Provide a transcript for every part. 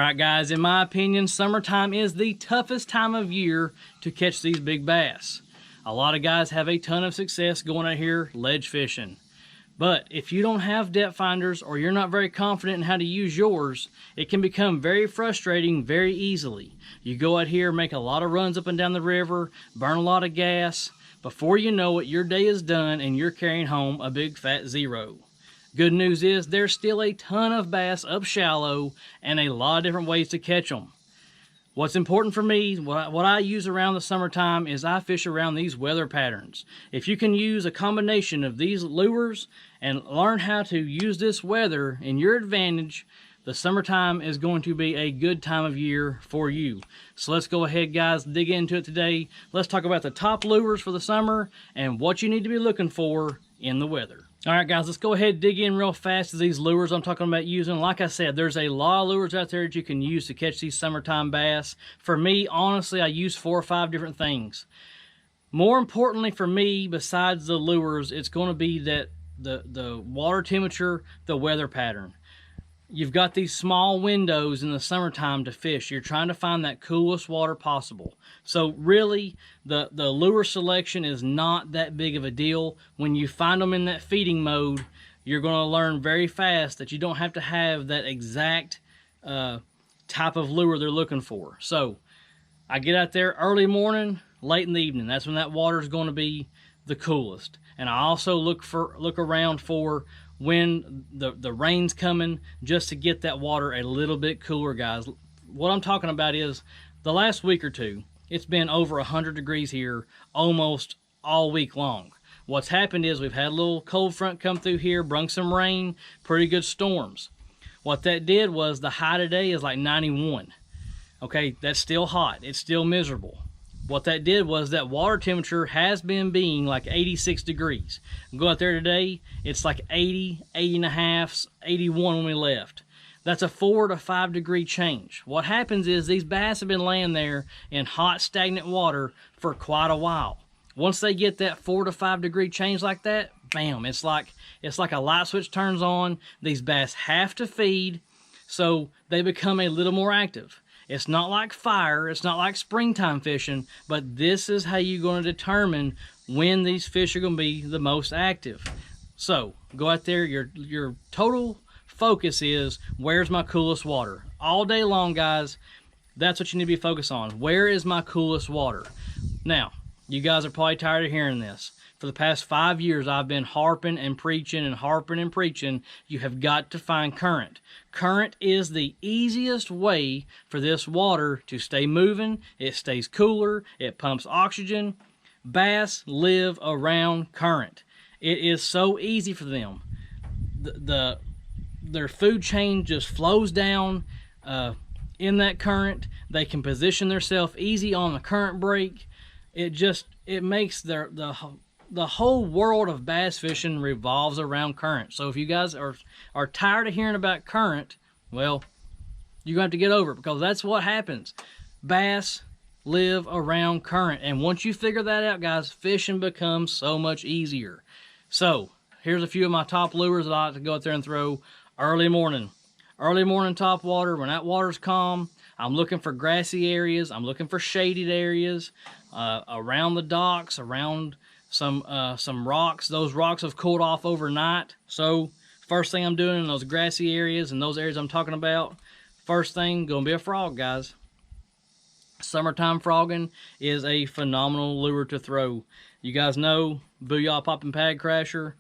Alright guys, in my opinion, summertime is the toughest time of year to catch these big bass. A lot of guys have a ton of success going out here ledge fishing. But if you don't have depth finders or you're not very confident in how to use yours, it can become very frustrating very easily. You go out here, make a lot of runs up and down the river, burn a lot of gas. Before you know it, your day is done and you're carrying home a big fat zero. Good news is there's still a ton of bass up shallow and a lot of different ways to catch them. What's important for me, what I use around the summertime is I fish around these weather patterns. If you can use a combination of these lures and learn how to use this weather in your advantage, the summertime is going to be a good time of year for you. So let's go ahead guys, dig into it today. Let's talk about the top lures for the summer and what you need to be looking for in the weather. Alright guys, let's go ahead and dig in real fast to these lures I'm talking about using. Like I said, there's a lot of lures out there that you can use to catch these summertime bass. For me, honestly, I use 4 or 5 different things. More importantly for me, besides the lures, it's going to be that the water temperature, the weather pattern. You've got these small windows in the summertime to fish. You're trying to find that coolest water possible. So really, the lure selection is not that big of a deal. When you find them in that feeding mode, you're going to learn very fast that you don't have to have that exact type of lure they're looking for. So I get out there early morning, late in the evening. That's when that water is going to be the coolest. And I also look around for when the rain's coming, just to get that water a little bit cooler, guys. What I'm talking about is the last week or two, it's been over 100 degrees here almost all week long. What's happened is we've had a little cold front come through here, brung some rain, pretty good storms. What that did was the high today is like 91. Okay, that's still hot. It's still miserable. What that did was that water temperature has been being like 86 degrees. Go out there today, it's like 80, 80 and a half, 81 when we left. That's a 4 to 5 degree change. What happens is these bass have been laying there in hot, stagnant water for quite a while. Once they get that 4 to 5 degree change like that, bam, it's like a light switch turns on. These bass have to feed, so they become a little more active. It's not like fire, it's not like springtime fishing, but this is how you're going to determine when these fish are going to be the most active. So, go out there, your total focus is, where's my coolest water? All day long, guys, that's what you need to be focused on. Where is my coolest water? Now, you guys are probably tired of hearing this. For the past 5 years, I've been harping and preaching and harping and preaching. You have got to find current. Current is the easiest way for this water to stay moving. It stays cooler. It pumps oxygen. Bass live around current. It is so easy for them. Their food chain just flows down in that current. They can position themselves easy on the current break. It makes the whole world of bass fishing revolves around current. So if you guys are tired of hearing about current, well, you're going to have to get over it, because that's what happens. Bass live around current. And once you figure that out, guys, fishing becomes so much easier. So here's a few of my top lures that I like to go out there and throw early morning. Early morning top water, when that water's calm, I'm looking for grassy areas. I'm looking for shaded areas around the docks, around some rocks. Those rocks have cooled off overnight, so first thing I'm doing in those grassy areas and those areas I'm talking about, first thing gonna be a frog, guys. Summertime frogging is a phenomenal lure to throw. You guys know Booyah Popping Pad Crasher.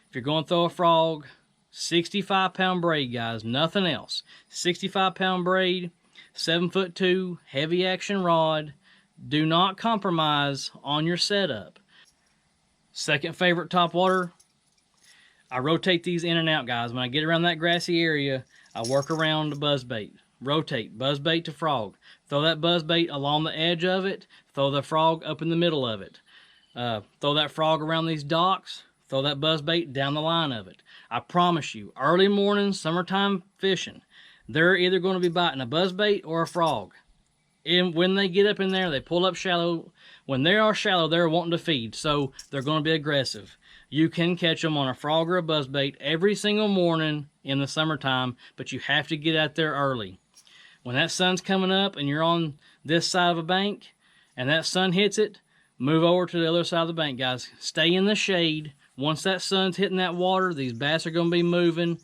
If you're going to throw a frog, 65-pound braid, guys, nothing else. 65-pound braid, 7'2", heavy action rod. Do not compromise on your setup. Second favorite top water, I rotate these in and out, guys. When I get around that grassy area, I work around the buzzbait. Rotate, buzzbait to frog. Throw that buzzbait along the edge of it. Throw the frog up in the middle of it. Throw that frog around these docks. Throw that buzzbait down the line of it. I promise you, early morning, summertime fishing, they're either going to be biting a buzzbait or a frog. And when they get up in there, they pull up shallow. When they are shallow, they're wanting to feed, so they're going to be aggressive. You can catch them on a frog or a buzzbait every single morning in the summertime, but you have to get out there early. When that sun's coming up and you're on this side of a bank and that sun hits it, move over to the other side of the bank, guys. Stay in the shade. Once that sun's hitting that water, these bass are going to be moving.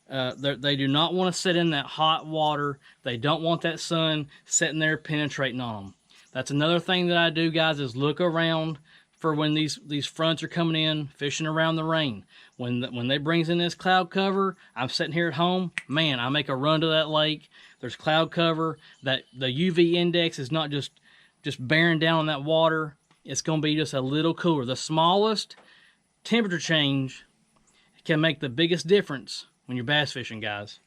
They do not want to sit in that hot water. They don't want that sun sitting there penetrating on them. That's another thing that I do, guys, is look around for when these fronts are coming in, fishing around the rain. When they brings in this cloud cover, I'm sitting here at home, man, I make a run to that lake. There's cloud cover. That the UV index is not just bearing down on that water. It's going to be just a little cooler. The smallest temperature change can make the biggest difference when you're bass fishing, guys.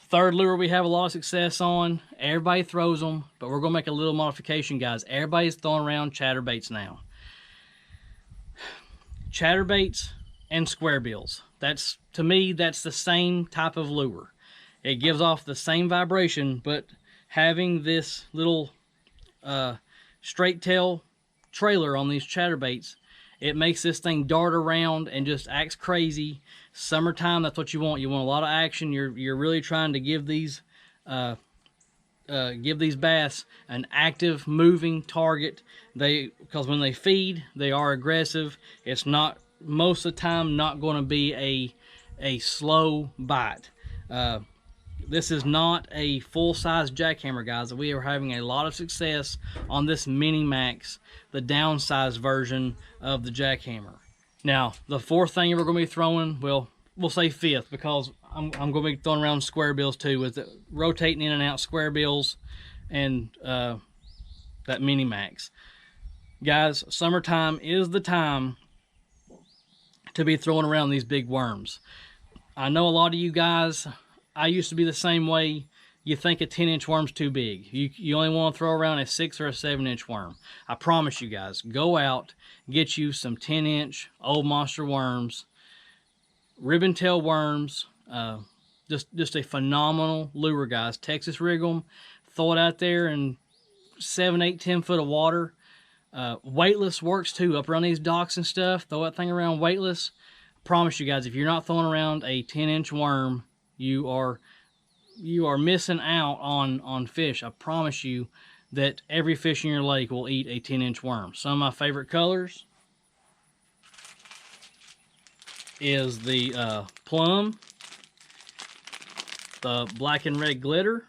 Third lure we have a lot of success on. Everybody throws them, but we're going to make a little modification, guys. Everybody's throwing around chatterbaits now. Chatterbaits and square bills. To me, that's the same type of lure. It gives off the same vibration, but having this little straight tail trailer on these chatterbaits, it makes this thing dart around and just acts crazy. Summertime, that's what you want. You want a lot of action. You're really trying to give these bass an active, moving target. Because when they feed, they are aggressive. It's not, most of the time, not going to be a slow bite. This is not a full-size jackhammer, guys. We are having a lot of success on this Mini Max, the downsized version of the jackhammer. Now, the fourth thing we're going to be throwing, well, we'll say fifth, because I'm going to be throwing around square bills too, with rotating in and out square bills and that Mini Max. Guys, summertime is the time to be throwing around these big worms. I know a lot of you guys, I used to be the same way. You think a 10-inch worm's too big. You only want to throw around a 6 or a 7-inch worm. I promise you guys, go out, get you some 10-inch old monster worms, ribbon tail worms, just a phenomenal lure, guys. Texas rig them, throw it out there in 7, 8, 10 foot of water. Weightless works too, up around these docks and stuff. Throw that thing around weightless. I promise you guys, if you're not throwing around a 10-inch worm, you are missing out on fish. I promise you that every fish in your lake will eat a 10-inch worm. Some of my favorite colors is the plum, the black and red glitter,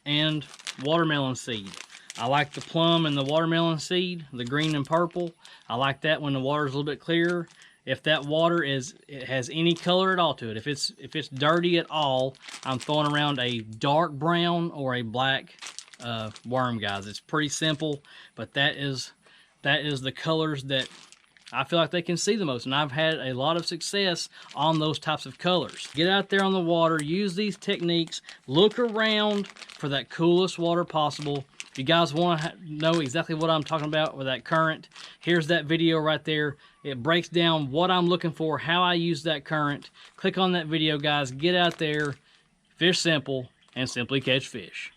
and watermelon seed. I like the plum and the watermelon seed, the green and purple. I like that when the water's a little bit clearer. If that water has any color at all to it, if it's dirty at all, I'm throwing around a dark brown or a black worm, guys. It's pretty simple, but that is the colors that I feel like they can see the most, and I've had a lot of success on those types of colors. Get out there on the water, use these techniques, look around for that coolest water possible. If you guys want to know exactly what I'm talking about with that current, here's that video right there. It breaks down what I'm looking for, how I use that current. Click on that video, guys. Get out there, fish simple, and simply catch fish.